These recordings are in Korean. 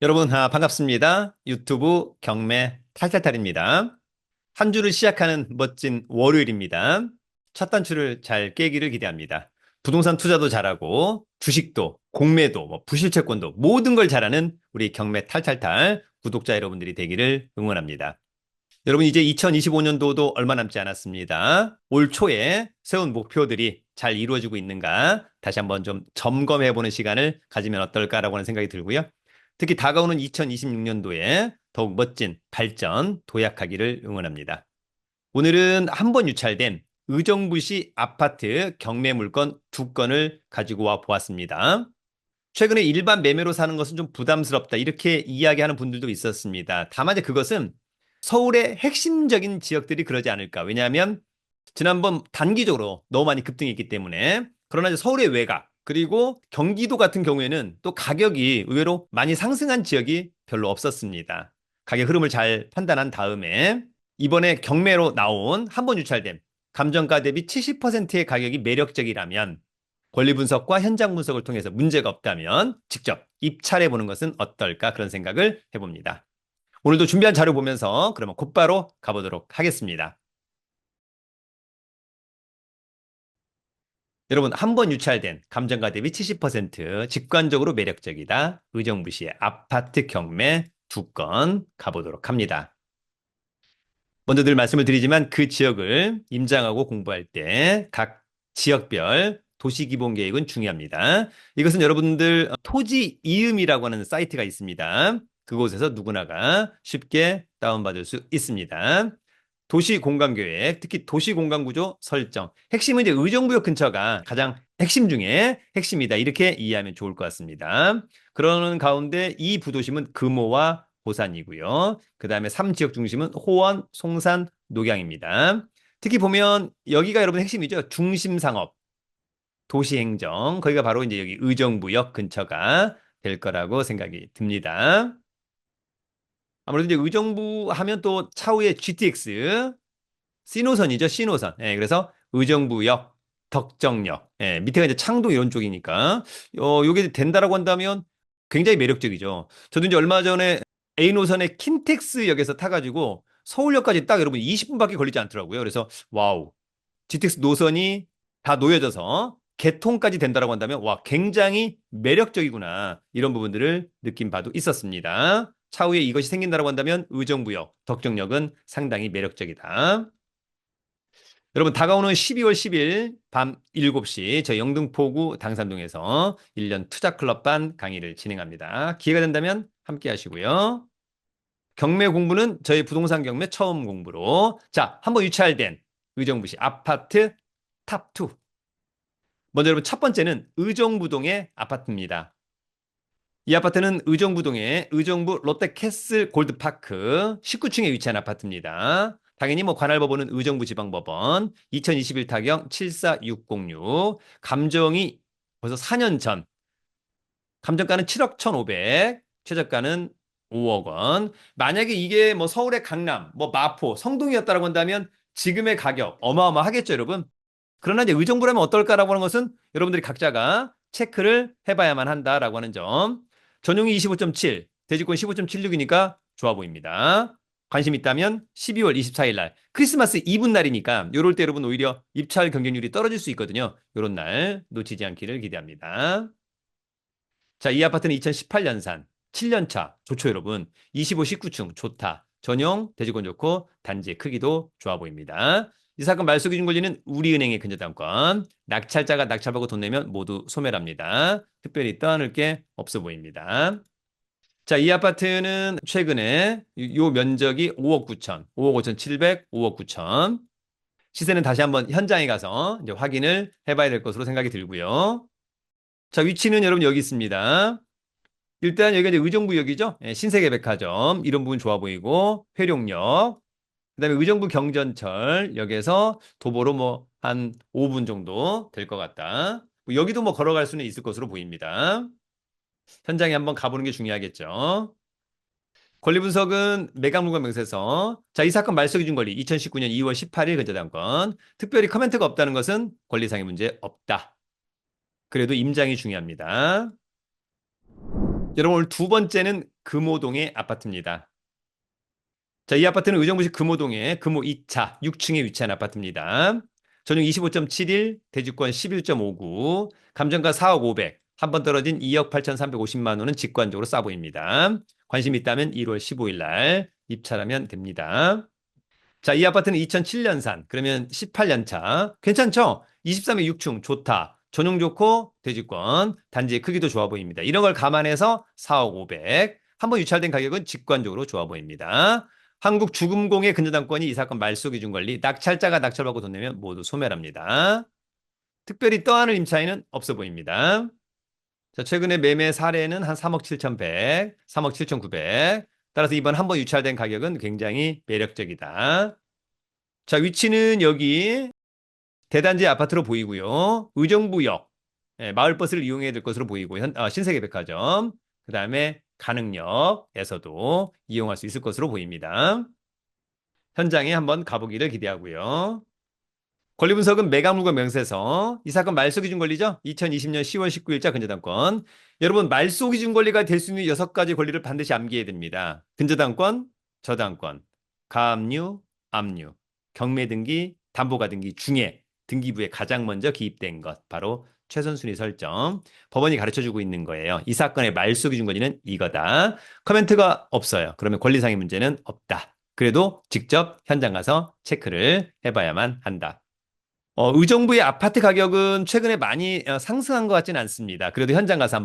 여러분, 반갑습니다. 유튜브 경매 탈탈탈입니다. 한 주를 시작하는 멋진 월요일입니다. 첫 단추를 잘 깨기를 기대합니다. 부동산 투자도 잘하고, 주식도, 공매도, 부실채권도 모든 걸 잘하는 우리 경매 탈탈탈 구독자 여러분들이 되기를 응원합니다. 여러분, 이제 2025년도도 얼마 남지 않았습니다. 올 초에 세운 목표들이 잘 이루어지고 있는가 다시 한번 좀 점검해보는 시간을 가지면 어떨까라고 하는 생각이 들고요. 특히 다가오는 2026년도에 더욱 멋진 발전, 도약하기를 응원합니다. 오늘은 한 번 유찰된 의정부시 아파트 경매 물건 두 건을 가지고 와 보았습니다. 최근에 일반 매매로 사는 것은 좀 부담스럽다, 이렇게 이야기하는 분들도 있었습니다. 다만 이제 그것은 서울의 핵심적인 지역들이 그러지 않을까. 왜냐하면 지난번 단기적으로 너무 많이 급등했기 때문에. 그러나 이제 서울의 외곽, 그리고 경기도 같은 경우에는 또 가격이 의외로 많이 상승한 지역이 별로 없었습니다. 가격 흐름을 잘 판단한 다음에 이번에 경매로 나온 한 번 유찰된 감정가 대비 70%의 가격이 매력적이라면, 권리 분석과 현장 분석을 통해서 문제가 없다면 직접 입찰해 보는 것은 어떨까, 그런 생각을 해봅니다. 오늘도 준비한 자료 보면서 그러면 곧바로 가보도록 하겠습니다. 여러분, 한 번 유찰된 감정가 대비 70% 직관적으로 매력적이다. 의정부시의 아파트 경매 두 건 가보도록 합니다. 먼저 늘 말씀을 드리지만 그 지역을 임장하고 공부할 때 각 지역별 도시기본계획은 중요합니다. 이것은 여러분들 토지 이음이라고 하는 사이트가 있습니다. 그곳에서 누구나가 쉽게 다운받을 수 있습니다. 도시공간계획, 특히 도시공간구조 설정. 핵심은 이제 의정부역 근처가 가장 핵심 중에 핵심이다, 이렇게 이해하면 좋을 것 같습니다. 그러는 가운데 이 부도심은 금호와 보산이고요. 그 다음에 3지역 중심은 호원, 송산, 녹양입니다. 특히 보면 여기가 여러분 핵심이죠. 중심상업, 도시행정. 거기가 바로 이제 여기 의정부역 근처가 될 거라고 생각이 듭니다. 아무래도 이제 의정부 하면 또 차후에 GTX, C노선이죠. C노선. 예, 그래서 의정부역, 덕정역. 예, 밑에가 이제 창동 이런 쪽이니까, 요게 된다라고 한다면 굉장히 매력적이죠. 저도 이제 얼마 전에 A노선의 킨텍스역에서 타가지고 서울역까지 딱 여러분 20분밖에 걸리지 않더라고요. 그래서 와우. GTX 노선이 다 놓여져서 개통까지 된다라고 한다면 와, 굉장히 매력적이구나, 이런 부분들을 느낀 바도 있었습니다. 차후에 이것이 생긴다라고 한다면 의정부역, 덕정역은 상당히 매력적이다. 여러분, 다가오는 12월 10일 밤 7시 저희 영등포구 당산동에서 1년 투자클럽반 강의를 진행합니다. 기회가 된다면 함께 하시고요. 경매 공부는 저희 부동산 경매 처음 공부로, 자, 한번 유찰된 의정부시 아파트 탑2. 먼저 여러분, 첫 번째는 의정부동의 아파트입니다. 이 아파트는 의정부동의 의정부 롯데캐슬 골드파크 19층에 위치한 아파트입니다. 당연히 관할법원은 의정부지방법원 2021 타경 74606. 감정이 벌써 4년 전. 감정가는 7억 1,500, 최저가는 5억 원. 만약에 이게 서울의 강남, 마포, 성동이었다고 한다면 지금의 가격 어마어마하겠죠, 여러분. 그러나 이제 의정부라면 어떨까라고 하는 것은 여러분들이 각자가 체크를 해봐야만 한다라고 하는 점. 전용이 25.7, 대지권 15.76이니까 좋아 보입니다. 관심 있다면 12월 24일 날 크리스마스 이브 날이니까 요럴 때 여러분 오히려 입찰 경쟁률이 떨어질 수 있거든요. 요런 날 놓치지 않기를 기대합니다. 자, 이 아파트는 2018년산 7년차 좋죠, 여러분. 25, 19층 좋다. 전용, 대지권 좋고 단지 크기도 좋아 보입니다. 이 사건 말소 기준 권리는 우리은행의 근저당권. 낙찰자가 낙찰받고 돈 내면 모두 소멸합니다. 특별히 떠안을 게 없어 보입니다. 자, 이 아파트는 최근에 요 면적이 5억 9천, 5억 5천 7백, 5억 9천. 시세는 다시 한번 현장에 가서 이제 확인을 해봐야 될 것으로 생각이 들고요. 자, 위치는 여러분 여기 있습니다. 일단 여기가 이제 의정부역이죠. 예, 신세계백화점 이런 부분 좋아 보이고, 회룡역, 그다음에 의정부 경전철 역에서 도보로 한 5분 정도 될 것 같다. 여기도 걸어갈 수는 있을 것으로 보입니다. 현장에 한번 가보는 게 중요하겠죠. 권리 분석은 매각물건 명세서. 자, 이 사건 말소 기준 권리 2019년 2월 18일 근저당권. 특별히 커멘트가 없다는 것은 권리상의 문제 없다. 그래도 임장이 중요합니다. 여러분, 오늘 두 번째는 금호동의 아파트입니다. 자, 이 아파트는 의정부시 금호동의 금호 2차 6층에 위치한 아파트입니다. 전용 25.71, 대지권 11.59, 감정가 4억 500, 한 번 떨어진 2억 8,350만 원은 직관적으로 싸 보입니다. 관심 있다면 1월 15일 날 입찰하면 됩니다. 자, 이 아파트는 2007년산, 그러면 18년 차. 괜찮죠? 23에 6층 좋다. 전용 좋고 대지권, 단지의 크기도 좋아 보입니다. 이런 걸 감안해서 4억 500. 한번 유찰된 가격은 직관적으로 좋아 보입니다. 한국주금공의 근저당권이 이 사건 말소 기준 권리, 낙찰자가 낙찰받고 돈 내면 모두 소멸합니다. 특별히 떠안을 임차인은 없어 보입니다. 자, 최근에 매매 사례는 한 3억 7,100, 3억 7,900. 따라서 이번 한번 유찰된 가격은 굉장히 매력적이다. 자, 위치는 여기 대단지 아파트로 보이고요. 의정부역, 마을버스를 이용해야 될 것으로 보이고, 신세계백화점, 그 다음에 가능역에서도 이용할 수 있을 것으로 보입니다. 현장에 한번 가보기를 기대하고요. 권리 분석은 매각물건 명세서. 이 사건 말소 기준 권리죠? 2020년 10월 19일자 근저당권. 여러분, 말소 기준 권리가 될 수 있는 6가지 권리를 반드시 암기해야 됩니다. 근저당권, 저당권, 가압류, 압류, 경매등기, 담보가등기 중에 등기부에 가장 먼저 기입된 것, 바로 최선순위 설정. 법원이 가르쳐주고 있는 거예요. 이 사건의 말소 기준 권리는 이거다. 코멘트가 없어요. 그러면 권리상의 문제는 없다. 그래도 직접 현장 가서 체크를 해봐야만 한다. 의정부의 아파트 가격은 최근에 많이 상승한 것 같지는 않습니다. 그래도 현장 가서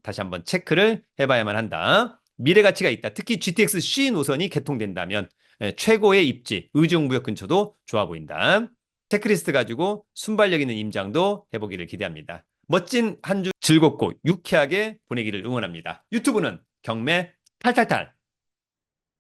다시 한번 체크를 해봐야만 한다. 미래 가치가 있다. 특히 GTX C 노선이 개통된다면 최고의 입지, 의정부역 근처도 좋아 보인다. 체크리스트 가지고 순발력 있는 임장도 해보기를 기대합니다. 멋진 한 주 즐겁고 유쾌하게 보내기를 응원합니다. 유튜브는 경매 탈탈탈.